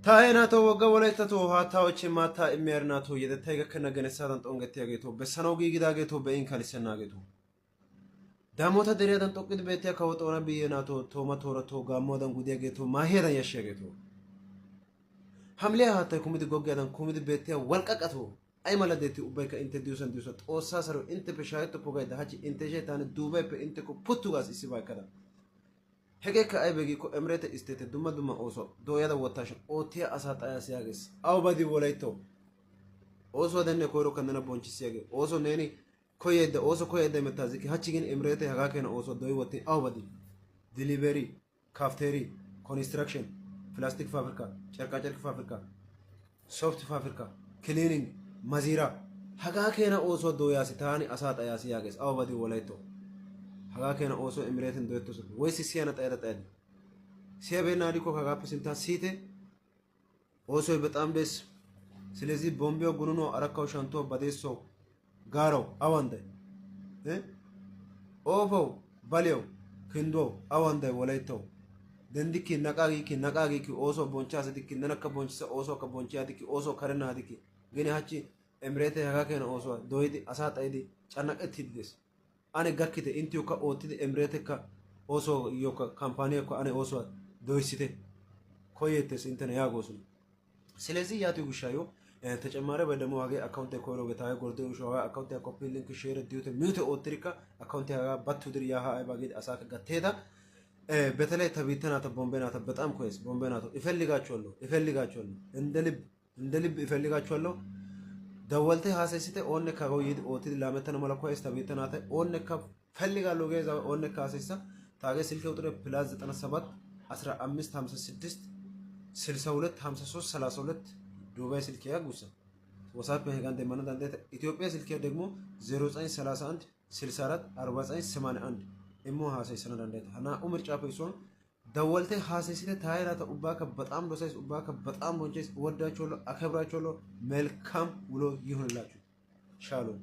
ታይናቶ ወጋ ወላይታቶ ሃታዎች ማታ የሚያርናቶ የደታይገ ከነገነሳታን ጦንገት ያገቶ በሰነው ጊጊዳገቶ በኢንካሊሰናገቶ ዳሞታ ደሪያዳን ጦቅት በቲያ ከወጦና ቢየናቶ ቶማ ቶረቶ ጋሞዳን ጉዲያገቶ ማሄዳን ያሸገቶ ሐምሌ ሃታ ኩሚድ ጎጋዳን ኩሚድ በቲያ ወልቀቀቶ አይ ማለደቲ ኡባይካ ኢንተዲዩሰን ዲዩሰ ጦሳ ሰሮ ኢንተ በሻይቶ ፖጋይዳ ሀቺ ኢንተ ሸታን ዱባይ በኢንተ ኮ ፑቱጋስ ኢሲባይካዳ Hegeka aybegi ko emrete istete duma oso doyada wotashin otiya asa xayas yages aw badi wolayto oso denne koyro kanana bonchis yage oso neni koyede metaziki hachigin emrete haga kena oso doy woti aw badi delivery cafeteria construction plastic fabrika cerka fabrika soft fabrika cleaning mazira haga kena oso doyas tani asa xayas yages aw badi wolayto haga kena oso emreten doytos waysi siyana tayda siya benadiko haga psinta site oso በጣም ደስ ስለዚህ ቦምቤው ጉኑኖ አረካው ሻንቶ በደሶ ጋራው አዋንደ ኦፎ ባሌው ክንዶ አዋንደ ወላይቶ ደንዲኪ ነቃጊኪ ኦሶ ቦንቻስ ዲኪ ነነከ ቦንቻስ ኦሶ ከቦንቻ ዲኪ ኦሶ ከረና ዲኪ ግን ያቺ emrete haga kena oso doydi asa taydi ጫናቀትይደስ ane gakkite intiyo ka ootide emrete ka oso yoka kampaniya ko ane oso doysite koyetes intene yagosun ስለዚህ ያቱ ጉሻዮ ተጨማሪ በደሞ ዋጋ አካውንት ኮሮ በታየ ጎርዶ ሾዋ አካውንት ኮፒ ሊንክ ሼር ዲዩት ሚውት ኦትሪካ አካውንት ያጋ ባቱድር ያሃ አይባጌድ አሳከ ገቴታ በተለይ ተቢተናተ ቦምቤናተ በጣም ኮይስ ቦምቤናተ ይፈልጋቸዋለሁ እንደልብ ይፈልጋቸዋለሁ ደወልተ ሐሰሲተ ኦነ ካጎይድ ኦቲ ላመተነ መለኮይስ ተቢተናተ ኦነ ከፈልጋለሁ ገዛ ኦነ ካሰሳ ታገ ስልክ ቁጥር +97 1556 62 53 32 ዱባይ ስልክ ያጉሳ ወሳፕ ሄጋን ደማና ዳንተ ኢትዮጵያ ስልክ ደግሞ 0931 64 49 81 እሞ ሐሰይ ሰነ ዳንተ አና ኡምር ጫፈይሶን ደወልተ ሐሰሲተ ታይራተ ኡባከ በጣም ዶሳይስ ኡባከ በጣም ወንጀስ ወዳቸውሎ አከብራቸውሎ መልካም ውሎ ይሁንላችሁ ሻሎም